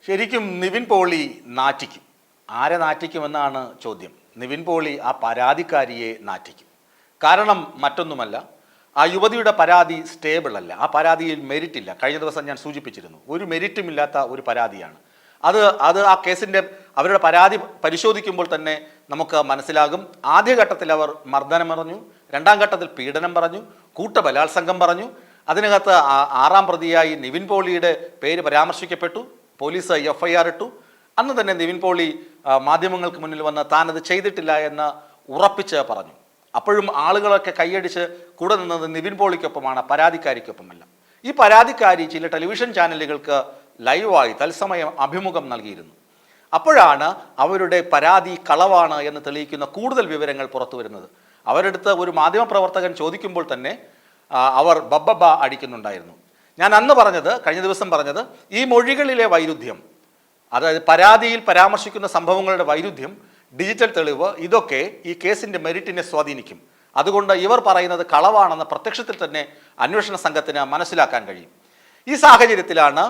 ശരിക്കും നിവിൻ പോളി നാറ്റിക്കും. ആരെ നാറ്റിക്കുമെന്നാണ് ചോദ്യം. നിവിൻ പോളി ആ പരാതിക്കാരിയെ നാറ്റിക്കും. കാരണം മറ്റൊന്നുമല്ല, ആ യുവതിയുടെ പരാതി സ്റ്റേബിൾ അല്ല. ആ പരാതിയിൽ മെരിറ്റ് ഇല്ല. കഴിഞ്ഞ ദിവസം ഞാൻ സൂചിപ്പിച്ചിരുന്നു, ഒരു മെരിറ്റും ഇല്ലാത്ത ഒരു പരാതിയാണ് അത്. ആ കേസിൻ്റെ അവരുടെ പരാതി പരിശോധിക്കുമ്പോൾ തന്നെ നമുക്ക് മനസ്സിലാകും. ആദ്യഘട്ടത്തിൽ അവർ മർദ്ദനം പറഞ്ഞു, രണ്ടാം ഘട്ടത്തിൽ പീഡനം പറഞ്ഞു, കൂട്ടബലാത്സംഗം പറഞ്ഞു. അതിനകത്ത് ആറാം പ്രതിയായി നിവിൻ പോളിയുടെ പേര് പരാമർശിക്കപ്പെട്ടു. പോലീസ് FIR ഇട്ടു. അന്ന് തന്നെ നിവിൻ പോളി മാധ്യമങ്ങൾക്ക് മുന്നിൽ വന്ന് താനത് ചെയ്തിട്ടില്ല എന്ന് ഉറപ്പിച്ച് പറഞ്ഞു. അപ്പോഴും ആളുകളൊക്കെ കൈയടിച്ച് കൂടെ നിന്നത് നിവിൻ പോളിക്കൊപ്പമാണ്, പരാതിക്കാരിക്കൊപ്പമല്ല. ഈ പരാതിക്കാരി ചില ടെലിവിഷൻ ചാനലുകൾക്ക് ലൈവായി തത്സമയം അഭിമുഖം നൽകിയിരുന്നു. അപ്പോഴാണ് അവരുടെ പരാതി കളവാണ് എന്ന് തെളിയിക്കുന്ന കൂടുതൽ വിവരങ്ങൾ പുറത്തു വരുന്നത്. അവരെടുത്ത് ഒരു മാധ്യമപ്രവർത്തകൻ ചോദിക്കുമ്പോൾ തന്നെ അവർ ബബ്ബ അടിക്കുന്നുണ്ടായിരുന്നു. ഞാൻ അന്ന് പറഞ്ഞത്, കഴിഞ്ഞ ദിവസം പറഞ്ഞത്, ഈ മൊഴികളിലെ വൈരുദ്ധ്യം, അതായത് പരാതിയിൽ പരാമർശിക്കുന്ന സംഭവങ്ങളുടെ വൈരുദ്ധ്യം, ഡിജിറ്റൽ തെളിവ്, ഇതൊക്കെ ഈ കേസിൻ്റെ മെറിറ്റിനെ സ്വാധീനിക്കും. അതുകൊണ്ട് ഇവർ പറയുന്നത് കളവാണെന്ന് പ്രത്യക്ഷത്തിൽ തന്നെ അന്വേഷണ സംഘത്തിന് മനസ്സിലാക്കാൻ കഴിയും. ഈ സാഹചര്യത്തിലാണ്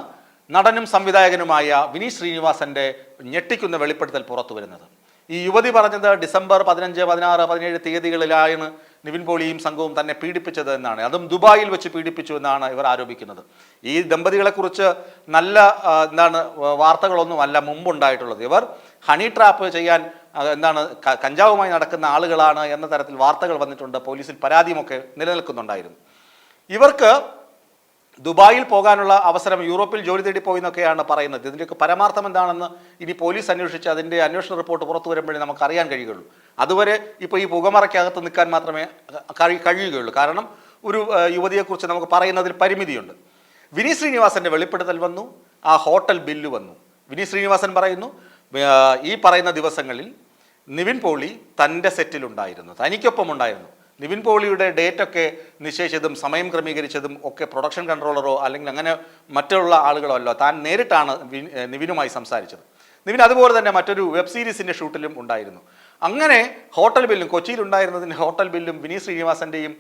നടനും സംവിധായകനുമായ വിനീത് ശ്രീനിവാസന്റെ ഞെട്ടിക്കുന്ന വെളിപ്പെടുത്തൽ പുറത്തു വരുന്നത്. ഈ യുവതി പറഞ്ഞത് ഡിസംബർ 15, 16, 17 തീയതികളിലാണ് നിവിൻ പോളിയും സംഘവും തന്നെ പീഡിപ്പിച്ചത് എന്നാണ്. അതും ദുബായിൽ വെച്ച് പീഡിപ്പിച്ചു എന്നാണ് ഇവർ ആരോപിക്കുന്നത്. ഈ ദമ്പതികളെക്കുറിച്ച് നല്ല വാർത്തകളൊന്നുമല്ല മുമ്പുണ്ടായിട്ടുള്ളത്. ഇവർ ഹണി ട്രാപ്പ് ചെയ്യാൻ കഞ്ചാവുമായി നടക്കുന്ന ആളുകളാണ് എന്ന തരത്തിൽ വാർത്തകൾ വന്നിട്ടുണ്ട്. പോലീസിൽ പരാതിയുമൊക്കെ നിലനിൽക്കുന്നുണ്ടായിരുന്നു. ഇവർക്ക് ദുബായിൽ പോകാനുള്ള അവസരം, യൂറോപ്പിൽ ജോലി തേടി പോയി എന്നൊക്കെയാണ് പറയുന്നത്. ഇതിൻ്റെയൊക്കെ പരമാർത്ഥം എന്താണെന്ന് ഇനി പോലീസ് അന്വേഷിച്ച് അതിൻ്റെ അന്വേഷണ റിപ്പോർട്ട് പുറത്തു വരുമ്പോഴേ നമുക്ക് അറിയാൻ കഴിയുകയുള്ളൂ. അതുവരെ ഇപ്പോൾ ഈ പുകമറയ്ക്കകത്ത് നിൽക്കാൻ മാത്രമേ കഴിയുകയുള്ളൂ. കാരണം ഒരു യുവതിയെക്കുറിച്ച് നമുക്ക് പറയുന്നതിൽ പരിമിതിയുണ്ട്. വിനീത് ശ്രീനിവാസന്റെ വെളിപ്പെടുത്തൽ വന്നു, ആ ഹോട്ടൽ ബില്ല് വന്നു. വിനീത് ശ്രീനിവാസൻ പറയുന്നു, ഈ പറയുന്ന ദിവസങ്ങളിൽ നിവിൻ പോളി തൻ്റെ സെറ്റിലുണ്ടായിരുന്നു, തനിക്കൊപ്പം ഉണ്ടായിരുന്നു. നിവിൻ പോളിയുടെ ഡേറ്റൊക്കെ നിശ്ചയിച്ചതും സമയം ക്രമീകരിച്ചതും ഒക്കെ പ്രൊഡക്ഷൻ കൺട്രോളറോ അല്ലെങ്കിൽ അങ്ങനെ മറ്റുള്ള ആളുകളോ അല്ല, താൻ നേരിട്ടാണ് നിവിനുമായി സംസാരിച്ചത്. നിവിൻ അതുപോലെ തന്നെ മറ്റൊരു വെബ് സീരീസിൻ്റെ ഷൂട്ടിലും ഉണ്ടായിരുന്നു. അങ്ങനെ ഹോട്ടൽ ബില്ലും, കൊച്ചിയിലുണ്ടായിരുന്നതിൻ്റെ ഹോട്ടൽ ബില്ലും വിനീത് ശ്രീനിവാസൻ്റെയും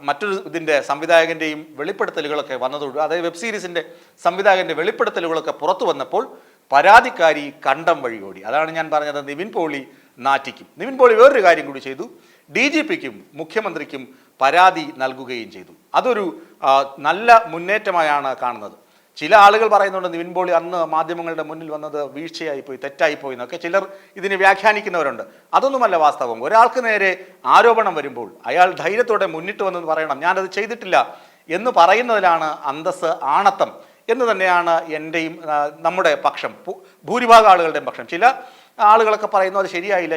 മറ്റൊരു ഇതിൻ്റെ സംവിധായകൻ്റെയും വെളിപ്പെടുത്തലുകളൊക്കെ വന്നതോട്, അതായത് വെബ് സീരീസിൻ്റെ സംവിധായകൻ്റെ വെളിപ്പെടുത്തലുകളൊക്കെ പുറത്തു വന്നപ്പോൾ പരാതിക്കാരി കണ്ടം വഴിയോടി. അതാണ് ഞാൻ പറഞ്ഞത്, നിവിൻ പോളി നാറ്റിക്കും. നിവിൻ പോളി വേറൊരു കാര്യം കൂടി ചെയ്തു. DGPക്കും മുഖ്യമന്ത്രിക്കും പരാതി നൽകുകയും ചെയ്തു. അതൊരു നല്ല മുന്നേറ്റമായാണ് കാണുന്നത്. ചില ആളുകൾ പറയുന്നുണ്ട് നിവിൻ പോളി അന്ന് മാധ്യമങ്ങളുടെ മുന്നിൽ വന്നത് വീഴ്ചയായിപ്പോയി, തെറ്റായിപ്പോയി എന്നൊക്കെ ചിലർ ഇതിനെ വ്യാഖ്യാനിക്കുന്നവരുണ്ട്. അതൊന്നുമല്ല വാസ്തവം. ഒരാൾക്ക് നേരെ ആരോപണം വരുമ്പോൾ അയാൾ ധൈര്യത്തോടെ മുന്നിട്ട് വന്നെന്ന് പറയണം. ഞാനത് ചെയ്തിട്ടില്ല എന്ന് പറയുന്നതിലാണ് അന്തസ്സ്, ആണത്തം എന്ന് തന്നെയാണ് എൻ്റെയും നമ്മുടെ പക്ഷം, ഭൂരിഭാഗം ആളുകളുടെയും പക്ഷം. ചില ആളുകളൊക്കെ പറയുന്നു അത് ശരിയായില്ല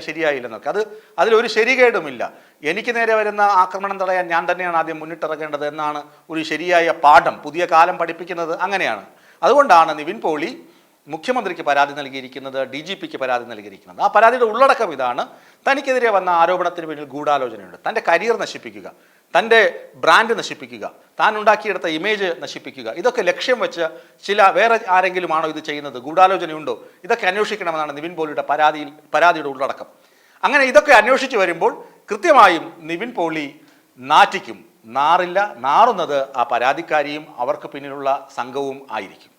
എന്നൊക്കെ. അതിലൊരു ശരികേടുമില്ല. എനിക്ക് നേരെ വരുന്ന ആക്രമണം തടയാൻ ഞാൻ തന്നെയാണ് ആദ്യം മുന്നിട്ടിറങ്ങേണ്ടത് എന്നാണ് ഒരു ശരിയായ പാഠം പുതിയ കാലം പഠിപ്പിക്കുന്നത്. അങ്ങനെയാണ്. അതുകൊണ്ടാണ് നിവിൻ പോളി മുഖ്യമന്ത്രിക്ക് പരാതി നൽകിയിരിക്കുന്നത്, DGPക്ക് പരാതി നൽകിയിരിക്കുന്നത്. ആ പരാതിയുടെ ഉള്ളടക്കം ഇതാണ്: തനിക്കെതിരെ വന്ന ആരോപണത്തിന് പിന്നിൽ ഗൂഢാലോചനയുണ്ട്. തൻ്റെ കരിയർ നശിപ്പിക്കുക, തൻ്റെ ബ്രാൻഡ് നശിപ്പിക്കുക, താൻ ഉണ്ടാക്കിയെടുത്ത ഇമേജ് നശിപ്പിക്കുക, ഇതൊക്കെ ലക്ഷ്യം വെച്ച് വേറെ ആരെങ്കിലുമാണോ ഇത് ചെയ്യുന്നത്? ഗൂഢാലോചനയുണ്ടോ? ഇതൊക്കെ അന്വേഷിക്കണമെന്നാണ് നിവിൻ പോളിയുടെ പരാതിയുടെ ഉള്ളടക്കം. അങ്ങനെ ഇതൊക്കെ അന്വേഷിച്ച് വരുമ്പോൾ കൃത്യമായും നിവിൻ പോളി നാറ്റിക്കും. നാറുന്നത് ആ പരാതിക്കാരിയും അവർക്ക് പിന്നിലുള്ള സംഘവും ആയിരിക്കും.